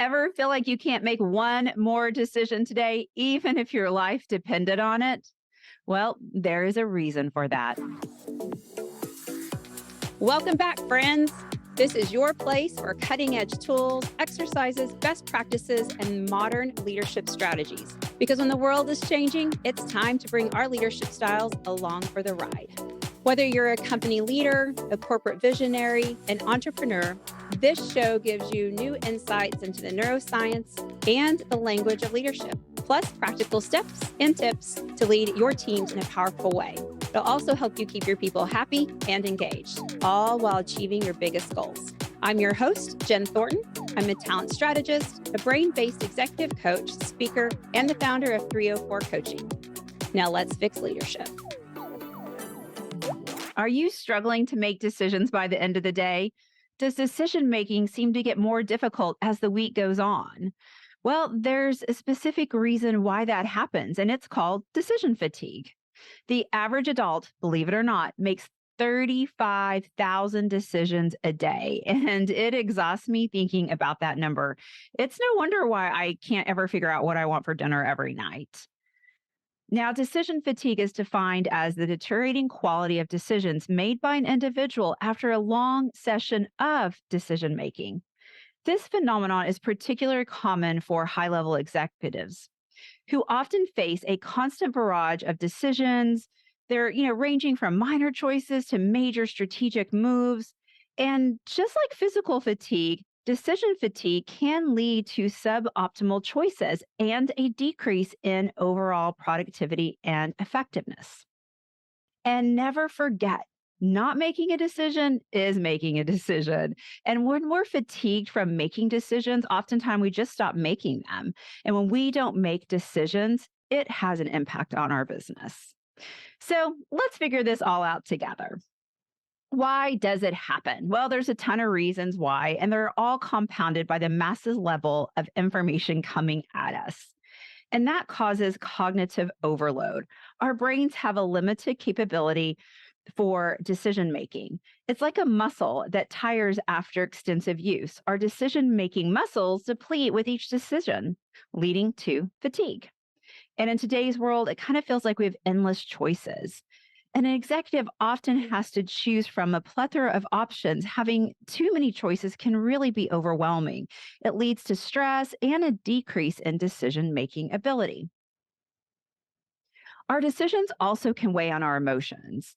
Ever feel like you can't make one more decision today, even if your life depended on it? Well, there is a reason for that. Welcome back, friends. This is your place for cutting edge tools, exercises, best practices, and modern leadership strategies. Because when the world is changing, it's time to bring our leadership styles along for the ride. Whether you're a company leader, a corporate visionary, an entrepreneur, this show gives you new insights into the neuroscience and the language of leadership, plus practical steps and tips to lead your teams in a powerful way. It'll also help you keep your people happy and engaged, all while achieving your biggest goals. I'm your host, Jen Thornton. I'm a talent strategist, a brain-based executive coach, speaker, and the founder of 304 Coaching. Now let's fix leadership. Are you struggling to make decisions by the end of the day? Does decision making seem to get more difficult as the week goes on? Well, there's a specific reason why that happens, and it's called decision fatigue. The average adult, believe it or not, makes 35,000 decisions a day, and it exhausts me thinking about that number. It's no wonder why I can't ever figure out what I want for dinner every night. Now, decision fatigue is defined as the deteriorating quality of decisions made by an individual after a long session of decision making. This phenomenon is particularly common for high level executives who often face a constant barrage of decisions. They're, ranging from minor choices to major strategic moves. And just like physical fatigue, decision fatigue can lead to suboptimal choices and a decrease in overall productivity and effectiveness. And never forget, not making a decision is making a decision. And when we're fatigued from making decisions, oftentimes we just stop making them. And when we don't make decisions, it has an impact on our business. So let's figure this all out together. Why does it happen? Well, there's a ton of reasons why, and they're all compounded by the massive level of information coming at us. And that causes cognitive overload. Our brains have a limited capability for decision making. It's like a muscle that tires after extensive use. Our decision making muscles deplete with each decision, leading to fatigue. And in today's world, it kind of feels like we have endless choices. And an executive often has to choose from a plethora of options. Having too many choices can really be overwhelming. It leads to stress and a decrease in decision making ability. Our decisions also can weigh on our emotions.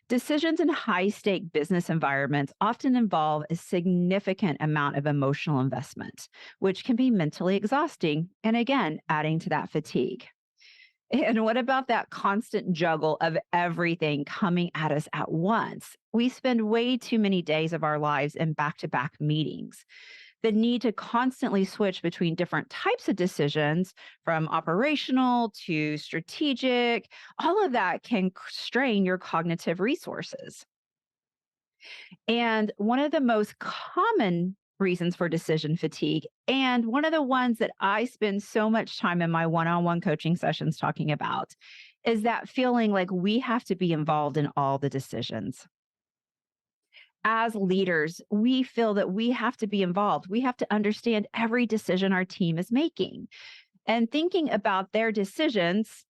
Decisions in high stake business environments often involve a significant amount of emotional investment, which can be mentally exhausting and again, adding to that fatigue. And what about that constant juggle of everything coming at us at once? We spend way too many days of our lives in back to back meetings. The need to constantly switch between different types of decisions, from operational to strategic, all of that can strain your cognitive resources. And one of the most common reasons for decision fatigue, and one of the ones that I spend so much time in my one on one coaching sessions talking about, is that feeling like we have to be involved in all the decisions. As leaders, we feel that we have to be involved. We have to understand every decision our team is making and thinking about their decisions,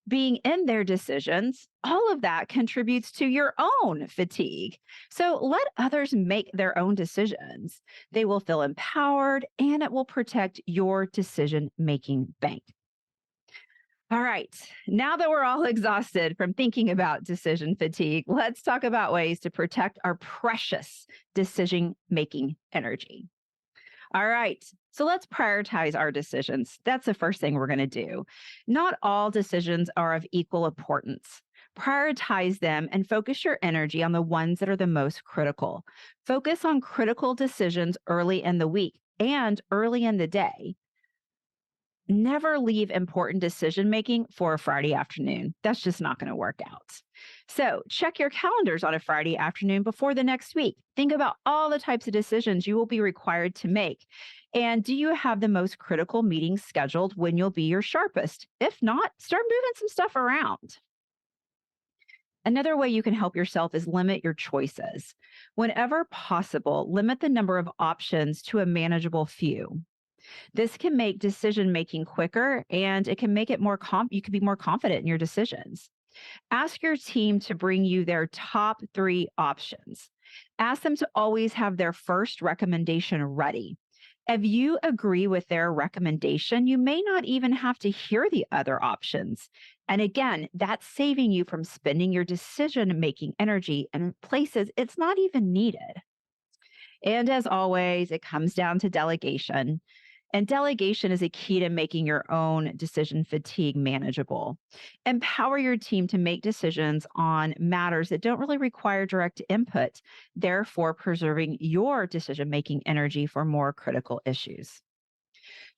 being in their decisions, all of that contributes to your own fatigue. So let others make their own decisions. They will feel empowered and it will protect your decision making bank. All right. Now that we're all exhausted from thinking about decision fatigue, let's talk about ways to protect our precious decision making energy. All right. So let's prioritize our decisions. That's the first thing we're going to do. Not all decisions are of equal importance. Prioritize them and focus your energy on the ones that are the most critical. Focus on critical decisions early in the week and early in the day. Never leave important decision making for a Friday afternoon. That's just not going to work out. So, check your calendars on a Friday afternoon before the next week. Think about all the types of decisions you will be required to make. And do you have the most critical meetings scheduled when you'll be your sharpest? If not, start moving some stuff around. Another way you can help yourself is limit your choices. Whenever possible, limit the number of options to a manageable few. This can make decision making quicker and it can make it you can be more confident in your decisions. Ask your team to bring you their top 3 options. Ask them to always have their first recommendation ready. If you agree with their recommendation, you may not even have to hear the other options. And again, that's saving you from spending your decision making energy in places it's not even needed. And as always, it comes down to delegation. And delegation is a key to making your own decision fatigue manageable. Empower your team to make decisions on matters that don't really require direct input, therefore, preserving your decision making energy for more critical issues.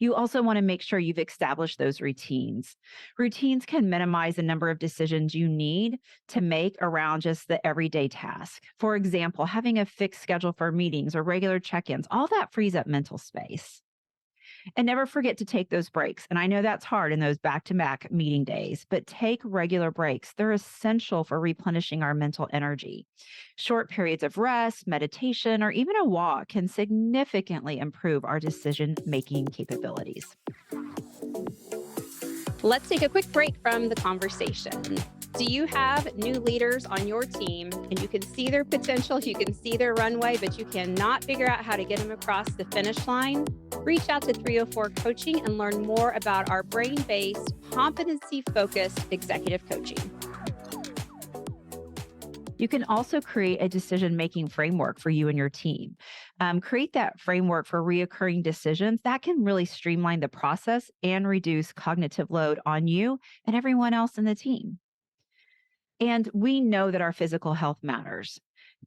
You also want to make sure you've established those routines. Routines can minimize the number of decisions you need to make around just the everyday task. For example, having a fixed schedule for meetings or regular check ins, all that frees up mental space. And never forget to take those breaks. And I know that's hard in those back to back meeting days, but take regular breaks. They're essential for replenishing our mental energy. Short periods of rest, meditation, or even a walk can significantly improve our decision making capabilities. Let's take a quick break from the conversation. Do you have new leaders on your team and you can see their potential, you can see their runway, but you cannot figure out how to get them across the finish line? Reach out to 304 Coaching and learn more about our brain based, competency focused executive coaching. You can also create a decision making framework for you and your team. Create that framework for reoccurring decisions that can really streamline the process and reduce cognitive load on you and everyone else in the team. And we know that our physical health matters.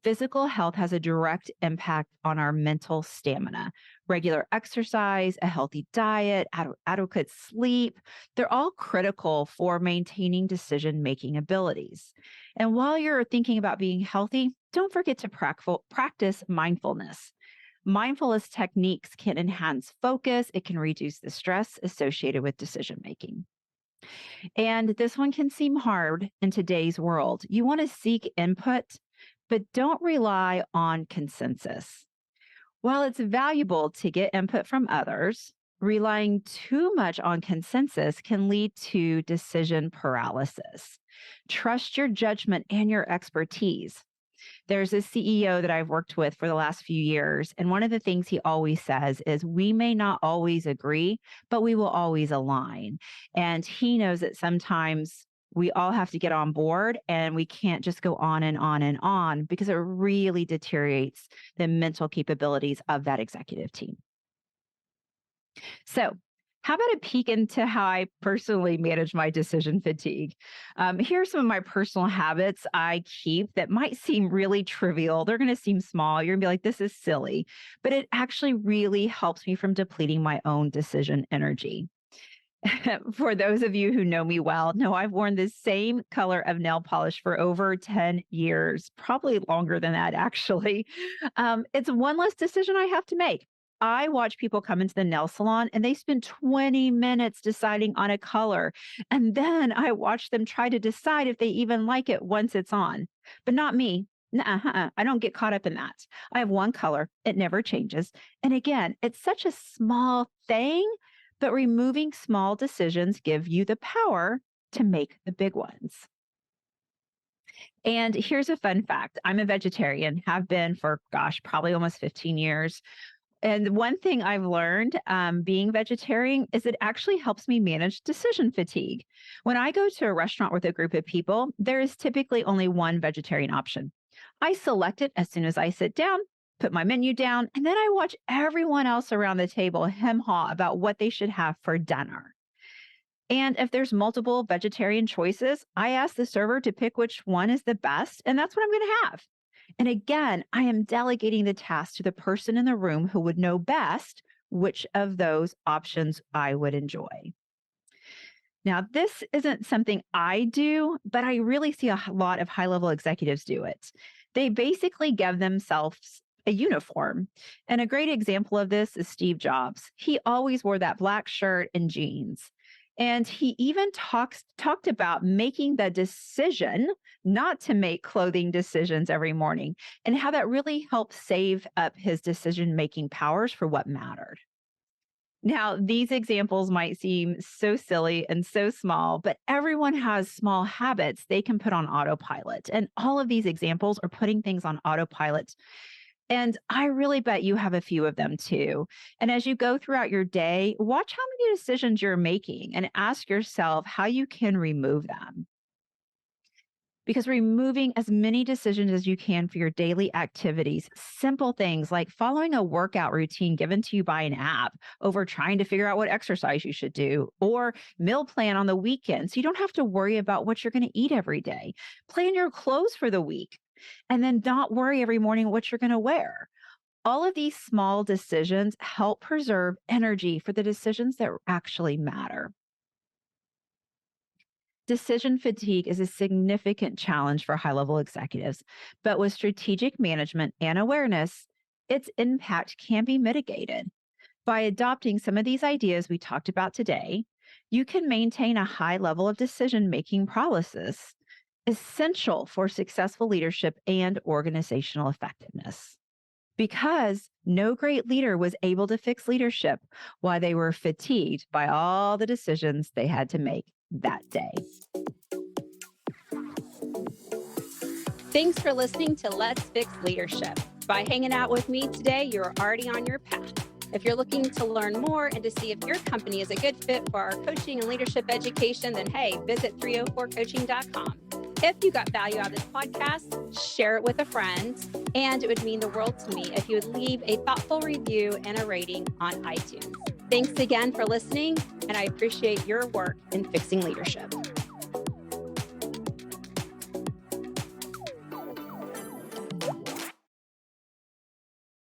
Physical health has a direct impact on our mental stamina. Regular exercise, a healthy diet, adequate sleep, they're all critical for maintaining decision making abilities. And while you're thinking about being healthy, don't forget to practice mindfulness. Mindfulness techniques can enhance focus, it can reduce the stress associated with decision making. And this one can seem hard in today's world. You want to seek input, but don't rely on consensus. While it's valuable to get input from others, relying too much on consensus can lead to decision paralysis. Trust your judgment and your expertise. There's a CEO that I've worked with for the last few years, and one of the things he always says is, we may not always agree, but we will always align. And he knows that sometimes we all have to get on board and we can't just go on and on and on because it really deteriorates the mental capabilities of that executive team. So, how about a peek into how I personally manage my decision fatigue? Here's some of my personal habits I keep that might seem really trivial. They're going to seem small. You're going to be like, this is silly, but it actually really helps me from depleting my own decision energy. For those of you who know me well, know I've worn the same color of nail polish for over 10 years, probably longer than that, actually. It's one less decision I have to make. I watch people come into the nail salon and they spend 20 minutes deciding on a color. And then I watch them try to decide if they even like it once it's on. But not me. Nuh-uh, I don't get caught up in that. I have one color, it never changes. And again, it's such a small thing, but removing small decisions give you the power to make the big ones. And here's a fun fact. I'm a vegetarian, have been for, gosh, probably almost 15 years. And one thing I've learned being vegetarian is it actually helps me manage decision fatigue. When I go to a restaurant with a group of people, there is typically only one vegetarian option. I select it as soon as I sit down, put my menu down, and then I watch everyone else around the table hem haw about what they should have for dinner. And if there's multiple vegetarian choices, I ask the server to pick which one is the best, and that's what I'm going to have. And again, I am delegating the task to the person in the room who would know best which of those options I would enjoy. Now, this isn't something I do, but I really see a lot of high level executives do it. They basically give themselves a uniform. And a great example of this is Steve Jobs. He always wore that black shirt and jeans. And he even talked about making the decision not to make clothing decisions every morning and how that really helped save up his decision making powers for what mattered. Now, these examples might seem so silly and so small, but everyone has small habits they can put on autopilot. And all of these examples are putting things on autopilot. And I really bet you have a few of them too. And as you go throughout your day, watch how many decisions you're making and ask yourself how you can remove them. Because removing as many decisions as you can for your daily activities, simple things like following a workout routine given to you by an app over trying to figure out what exercise you should do, or meal plan on the weekend so you don't have to worry about what you're going to eat every day. Plan your clothes for the week and then not worry every morning what you're going to wear. All of these small decisions help preserve energy for the decisions that actually matter. Decision fatigue is a significant challenge for high level executives, but with strategic management and awareness, its impact can be mitigated. By adopting some of these ideas we talked about today, you can maintain a high level of decision making processes, essential for successful leadership and organizational effectiveness. Because no great leader was able to fix leadership while they were fatigued by all the decisions they had to make that day. Thanks for listening to Let's Fix Leadership. By hanging out with me today, you're already on your path. If you're looking to learn more and to see if your company is a good fit for our coaching and leadership education, then hey, visit 304coaching.com. If you got value out of this podcast, share it with a friend. And it would mean the world to me if you would leave a thoughtful review and a rating on iTunes. Thanks again for listening, and I appreciate your work in fixing leadership.